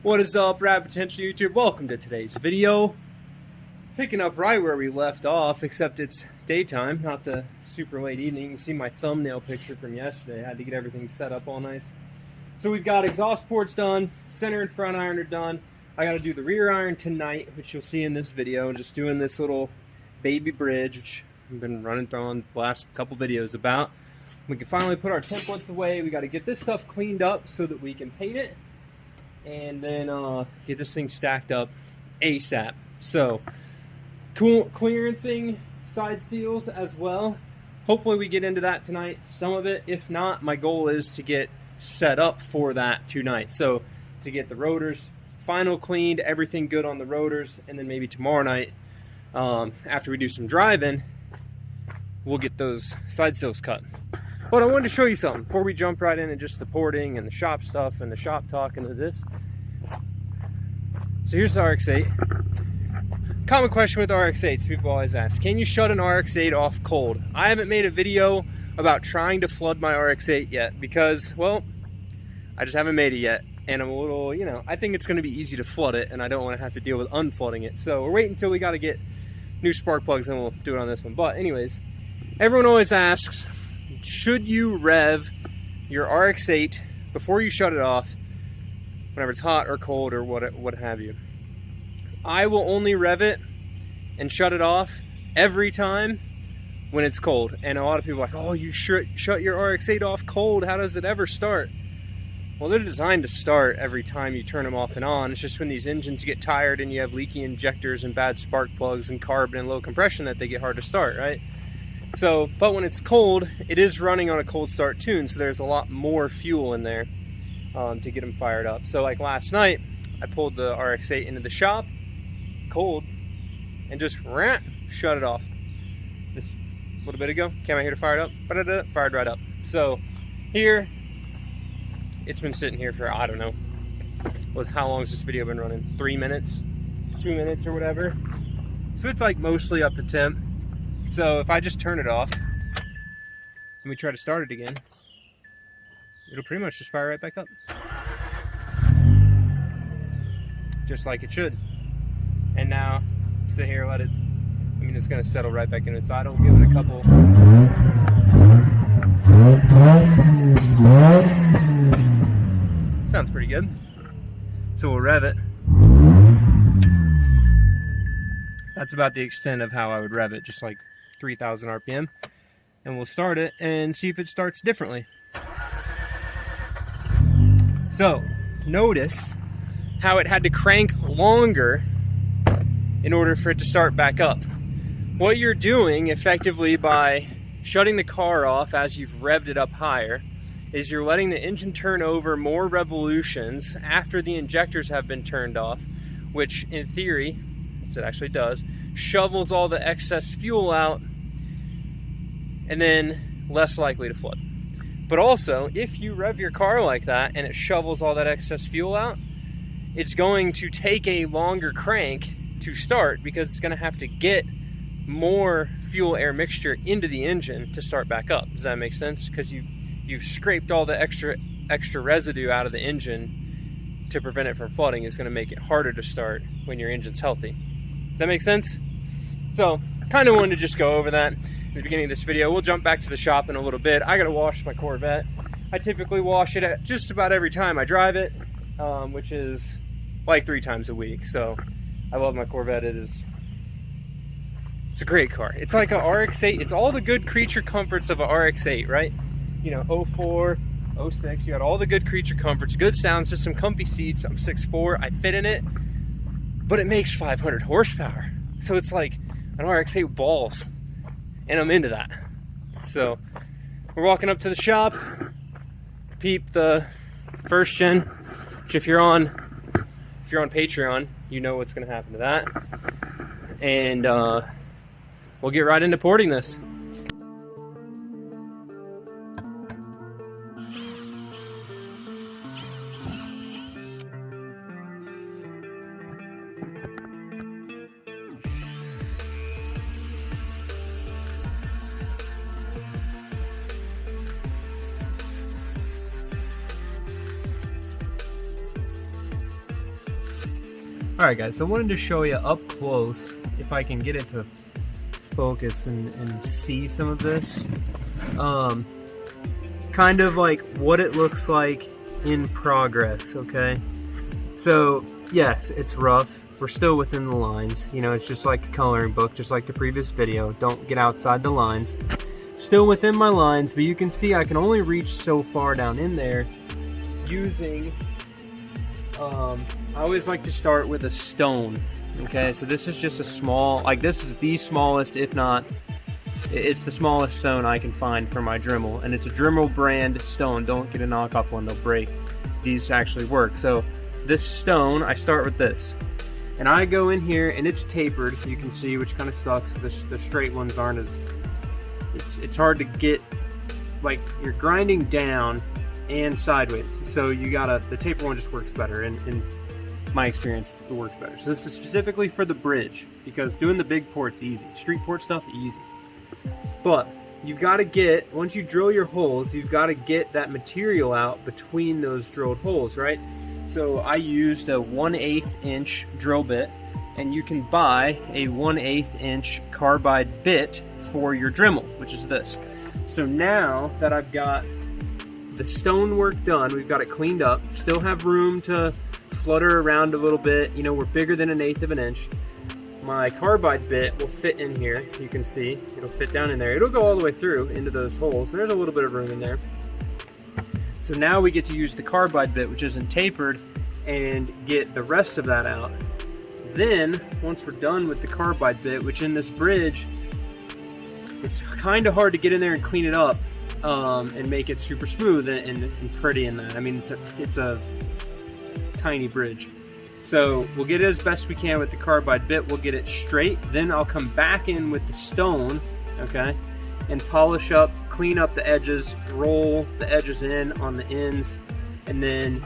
What is up, Rapid Potential YouTube? Welcome to today's video. Picking up right where we left off, except it's daytime, not the super late evening. You can see my thumbnail picture from yesterday. I had to get everything set up all nice. So we've got exhaust ports done, center and front iron are done. I got to do the rear iron tonight, which you'll see in this video. Just doing this little baby bridge, which I've been running through on the last couple videos about. We can finally put our templates away. We got to get this stuff cleaned up so that we can paint it. And then get this thing stacked up ASAP. So, clearancing side seals as well. Hopefully we get into that tonight, some of it. If not, my goal is to get set up for that tonight. So, to get the rotors final cleaned, everything good on the rotors, and then maybe tomorrow night, after we do some driving, we'll get those side seals cut. But I wanted to show you something before we jump right into just the porting and the shop stuff and the shop talk into this. So here's the Rx8. Common question with Rx8s, people always ask, can you shut an Rx8 off cold? I haven't made a video about trying to flood my Rx8 yet because, well, I just haven't made it yet. And I'm a little, I think it's going to be easy to flood it and I don't want to have to deal with unflooding it. So we're waiting until we got to get new spark plugs and we'll do it on this one. But anyways, everyone always asks, should you rev your Rx8 before you shut it off whenever it's hot or cold or what have you? I will only rev it and shut it off every time when it's cold. And a lot of people are like, oh, you shut your Rx8 off cold. How does it ever start? Well, they're designed to start every time you turn them off and on. It's just when these engines get tired and you have leaky injectors and bad spark plugs and carbon and low compression that they get hard to start, right? So, but when it's cold, it is running on a cold start tune, so there's a lot more fuel in there to get them fired up. So like last night, I pulled the Rx8 into the shop, cold, and just shut it off. Just a little bit ago, came out here to fire it up, fired right up. So here, it's been sitting here for, I don't know, with how long has this video been running? 3 minutes, 2 minutes or whatever. So it's like mostly up to temp. So if I just turn it off and we try to start it again, it'll pretty much just fire right back up. Just like it should. And now, sit here, let it, it's gonna settle right back in its idle. Give it a couple. Sounds pretty good. So we'll rev it. That's about the extent of how I would rev it, just like 3,000 RPM. And we'll start it and see if it starts differently. So, notice how it had to crank longer in order for it to start back up. What you're doing effectively by shutting the car off as you've revved it up higher is you're letting the engine turn over more revolutions after the injectors have been turned off, which in theory, as it actually does, shovels all the excess fuel out and then less likely to flood. But also, if you rev your car like that and it shovels all that excess fuel out, it's going to take a longer crank to start because it's going to have to get more fuel air mixture into the engine to start back up. Does that make sense? Because you've scraped all the extra residue out of the engine to prevent it from flooding. It's going to make it harder to start when your engine's healthy. Does that make sense? So, kind of wanted to just go over that at the beginning of this video. We'll jump back to the shop in a little bit. I got to wash my Corvette. I typically wash it at just about every time I drive it, which is like 3 times a week. So, I love my Corvette. It's a great car. It's like a Rx8. It's all the good creature comforts of a Rx8, right? 04, 06, you got all the good creature comforts, good sound system, comfy seats. I'm 6'4", I fit in it, but it makes 500 horsepower. So it's like an Rx8 balls, and I'm into that. So we're walking up to the shop, peep the first gen, which if you're on Patreon, you know what's going to happen to that. And we'll get right into porting this. Alright guys, so I wanted to show you up close, if I can get it to focus and see some of this. Kind of like what it looks like in progress, okay? So, yes, it's rough. We're still within the lines. You know, it's just like a coloring book, just like the previous video. Don't get outside the lines. Still within my lines, but you can see I can only reach so far down in there using, I always like to start with a stone, okay? So this is just a small, like this is the smallest, if not, it's the smallest stone I can find for my Dremel, and it's a Dremel brand stone. Don't get a knockoff one, they'll break. These actually work. So this stone, I start with this. And I go in here, and it's tapered, you can see, which kind of sucks. The straight ones aren't as, it's hard to get, like, you're grinding down and sideways. So you gotta, the taper one just works better. In my experience, it works better. So this is specifically for the bridge, because doing the big port's easy. Street port stuff, easy. But you've got to get, once you drill your holes, you've got to get that material out between those drilled holes, right? So I used a 1/8 inch drill bit, and you can buy a 1/8 inch carbide bit for your Dremel, which is this. So now that I've got the stone work done, we've got it cleaned up, still have room to flutter around a little bit, you know, we're bigger than 1/8 of an inch. My carbide bit will fit in here, you can see, it'll fit down in there. It'll go all the way through into those holes. There's a little bit of room in there. So now we get to use the carbide bit, which isn't tapered, and get the rest of that out. Then, once we're done with the carbide bit, which in this bridge, it's kind of hard to get in there and clean it up and make it super smooth and pretty in that. I mean, it's a tiny bridge. So we'll get it as best we can with the carbide bit. We'll get it straight. Then I'll come back in with the stone, okay, and polish up, clean up the edges, roll the edges in on the ends, and then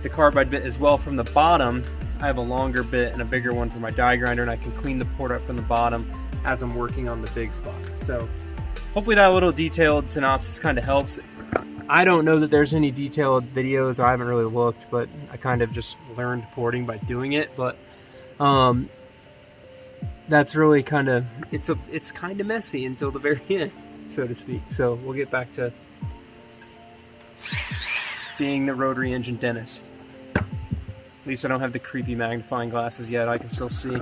the carbide bit as well from the bottom. I have a longer bit and a bigger one for my die grinder, and I can clean the port up from the bottom as I'm working on the big spot. So hopefully that little detailed synopsis kind of helps. I don't know that there's any detailed videos. I haven't really looked, but I kind of just learned porting by doing it. But that's really kind of, it's kind of messy until the very end, so to speak. So we'll get back to being the rotary engine dentist. At least I don't have the creepy magnifying glasses yet. I can still see.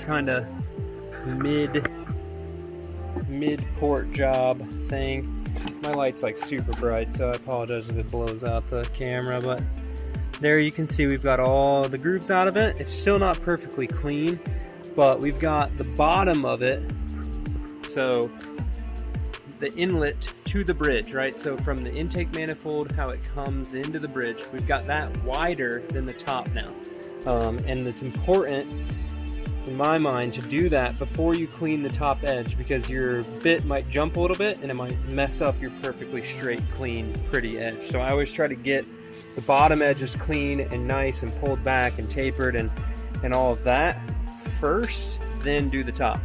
Kind of mid port job thing. My light's like super bright, so I apologize if it blows out the camera, but there you can see we've got all the grooves out of it. It's still not perfectly clean, but we've got the bottom of it, so the inlet to the bridge, right? So from the intake manifold, how it comes into the bridge, we've got that wider than the top now. And it's important, in my mind, to do that before you clean the top edge, because your bit might jump a little bit and it might mess up your perfectly straight, clean, pretty edge. So I always try to get the bottom edges clean and nice and pulled back and tapered and all of that first, then do the top.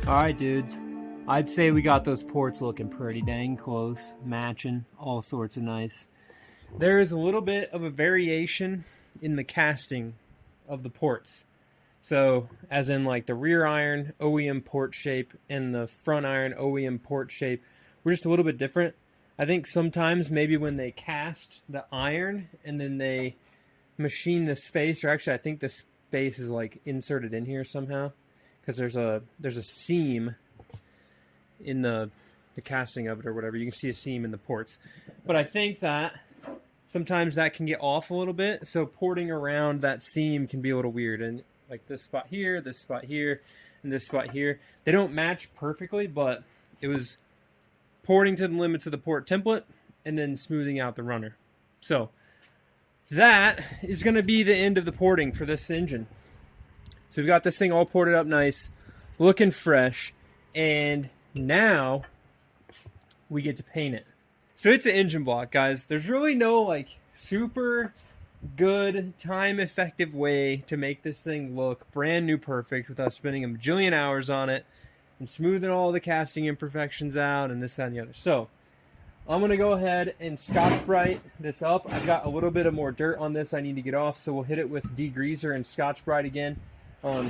Alright dudes, I'd say we got those ports looking pretty dang close, matching, all sorts of nice. There is a little bit of a variation in the casting of the ports. So, as in like the rear iron OEM port shape and the front iron OEM port shape, we're just a little bit different. I think sometimes maybe when they cast the iron and then they machine the space, or actually I think the space is like inserted in here somehow, because there's a seam in the casting of it or whatever. You can see a seam in the ports. But I think that sometimes that can get off a little bit, so porting around that seam can be a little weird. And like this spot here, and this spot here, they don't match perfectly, but it was porting to the limits of the port template and then smoothing out the runner. So that is going to be the end of the porting for this engine. So we've got this thing all ported up nice. looking fresh, and now we get to paint it. So it's an engine block, guys. There's really no like super good time effective way to make this thing look brand new perfect without spending a bajillion hours on it and smoothing all the casting imperfections out and this, that, and the other. So I'm going to go ahead and Scotch-Brite this up. I've got a little bit of more dirt on this I need to get off, so we'll hit it with degreaser and Scotch-Brite again.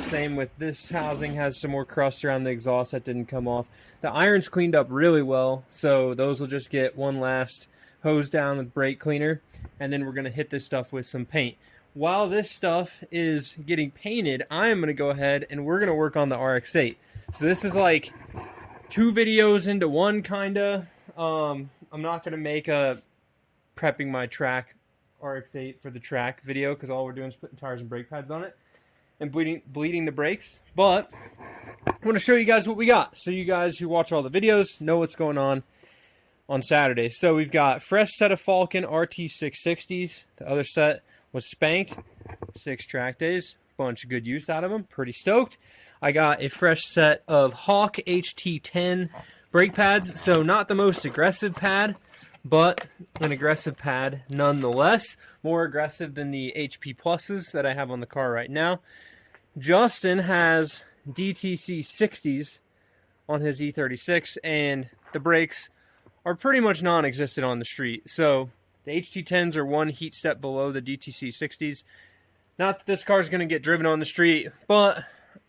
Same with this housing, has some more crust around the exhaust that didn't come off. The iron's cleaned up really well, so those will just get one last hose down with brake cleaner, and then we're going to hit this stuff with some paint. While this stuff is getting painted, I am going to go ahead and we're going to work on the Rx8. So this is like 2 videos into one, kind of. I'm not going to make a prepping my track Rx8 for the track video, because all we're doing is putting tires and brake pads on it and bleeding the brakes. But I want to show you guys what we got, so you guys who watch all the videos know what's going on Saturday. So we've got fresh set of Falcon RT660s. The other set was spanked. 6 track days. Bunch of good use out of them. Pretty stoked. I got a fresh set of Hawk HT10 brake pads. So not the most aggressive pad, but an aggressive pad nonetheless. More aggressive than the HP Pluses that I have on the car right now. Justin has DTC 60s on his E36, and the brakes are pretty much non-existent on the street. So the HT10s are 1 heat step below the DTC 60s. Not that this car is going to get driven on the street, but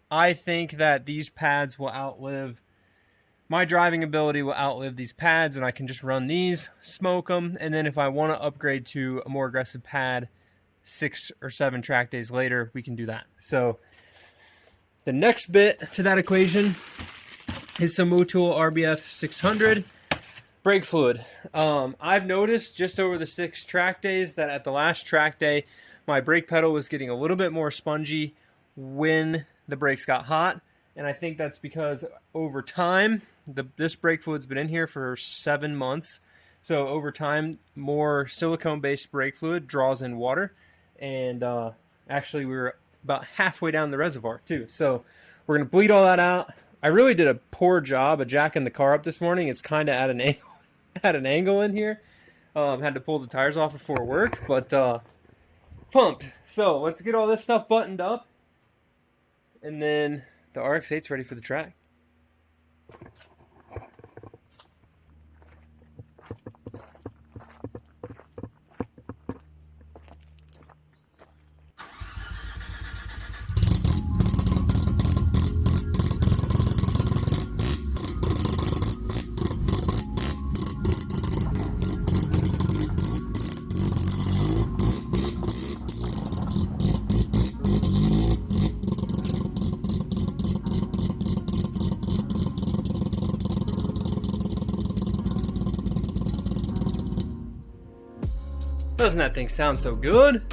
I think that these pads will outlive, my driving ability will outlive these pads, and I can just run these, smoke them, and then if I want to upgrade to a more aggressive pad 6 or 7 track days later, we can do that. So the next bit to that equation is some Motul RBF 600 brake fluid. I've noticed just over the 6 track days that at the last track day, my brake pedal was getting a little bit more spongy when the brakes got hot. And I think that's because over time, this brake fluid's been in here for 7 months. So over time, more silicone-based brake fluid draws in water. And actually, we were about halfway down the reservoir, too. So we're going to bleed all that out. I really did a poor job of jacking the car up this morning. It's kind of at an angle. Had an angle in here. Had to pull the tires off before work, but pumped. So let's get all this stuff buttoned up, and then the Rx8's ready for the track. Doesn't that thing sound so good?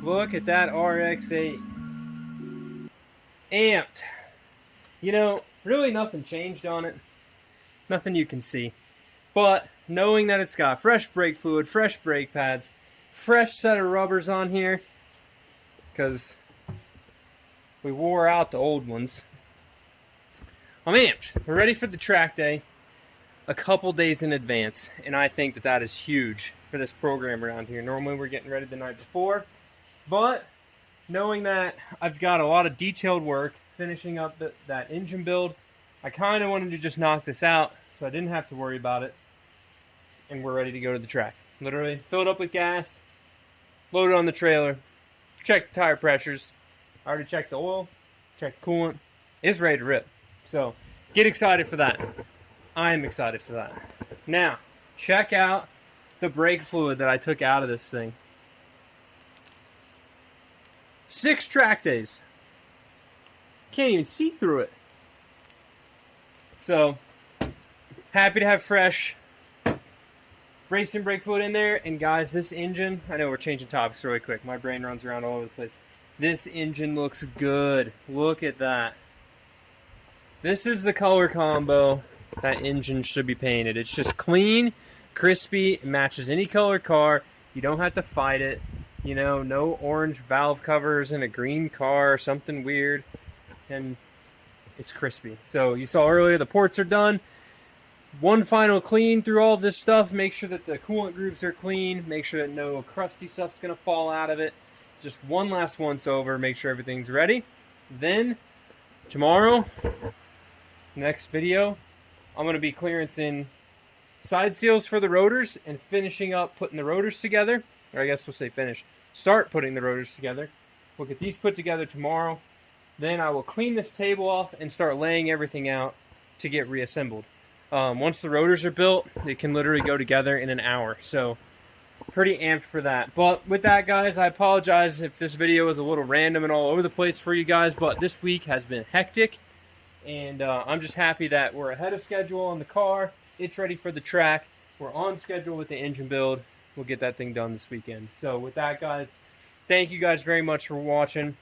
Look at that Rx8. Amped. You know, really nothing changed on it. Nothing you can see. But knowing that it's got fresh brake fluid, fresh brake pads, fresh set of rubbers on here, because we wore out the old ones. I'm amped. We're ready for the track day. a couple days in advance, and I think that that is huge for this program around here. Normally we're getting ready the night before, but knowing that I've got a lot of detailed work finishing up that engine build, I kind of wanted to just knock this out so I didn't have to worry about it, and we're ready to go to the track. Literally fill it up with gas, load it on the trailer, check the tire pressures. I already checked the oil, checked the coolant. It's ready to rip. So get excited for that. I am excited for that. Now, check out the brake fluid that I took out of this thing. 6 track days. Can't even see through it. So, happy to have fresh racing brake fluid in there. And guys, this engine, I know we're changing topics really quick. My brain runs around all over the place. This engine looks good. Look at that. This is the color combo that engine should be painted. It's just clean, crispy, it matches any color car. You don't have to fight it. You know, no orange valve covers in a green car or something weird. And it's crispy. So you saw earlier the ports are done. One final clean through all of this stuff. Make sure that the coolant grooves are clean. Make sure that no crusty stuff's going to fall out of it. Just one last once over. Make sure everything's ready. Then, tomorrow, next video, I'm going to be clearancing side seals for the rotors and finishing up putting the rotors together. Or I guess we'll say finish. Start putting the rotors together. We'll get these put together tomorrow. Then I will clean this table off and start laying everything out to get reassembled. Once the rotors are built, they can literally go together in an hour. So, pretty amped for that. But with that, guys, I apologize if this video was a little random and all over the place for you guys. But this week has been hectic. And I'm just happy that we're ahead of schedule on the car. It's ready for the track. We're on schedule with the engine build. We'll get that thing done this weekend. So with that, guys, thank you guys very much for watching.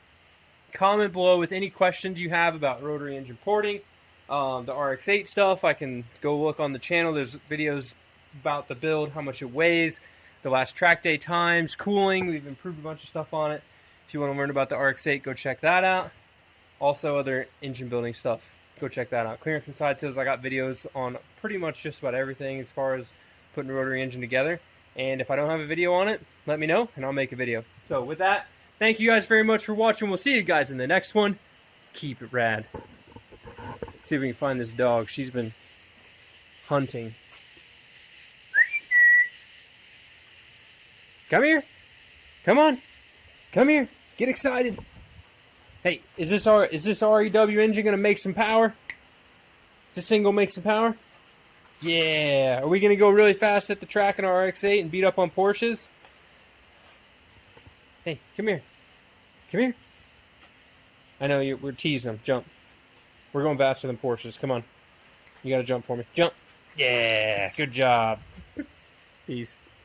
Comment below with any questions you have about rotary engine porting. The Rx8 stuff, I can go look on the channel. There's videos about the build, how much it weighs, the last track day times, cooling. We've improved a bunch of stuff on it. If you want to learn about the Rx8, go check that out. Also, other engine building stuff, go check that out. Clearance and side seals, I got videos on pretty much just about everything as far as putting a rotary engine together. And if I don't have a video on it, let me know, and I'll make a video. So with that, thank you guys very much for watching. We'll see you guys in the next one. Keep it rad. See if we can find this dog. She's been hunting. Come here. Come on. Come here. Get excited. Hey, is this REW engine going to make some power? Is this thing going to make some power? Yeah. Are we going to go really fast at the track in our Rx8 and beat up on Porsches? Hey, come here. Come here. I know we're teasing them. Jump. We're going faster than Porsches. Come on. You got to jump for me. Jump. Yeah. Good job. Peace.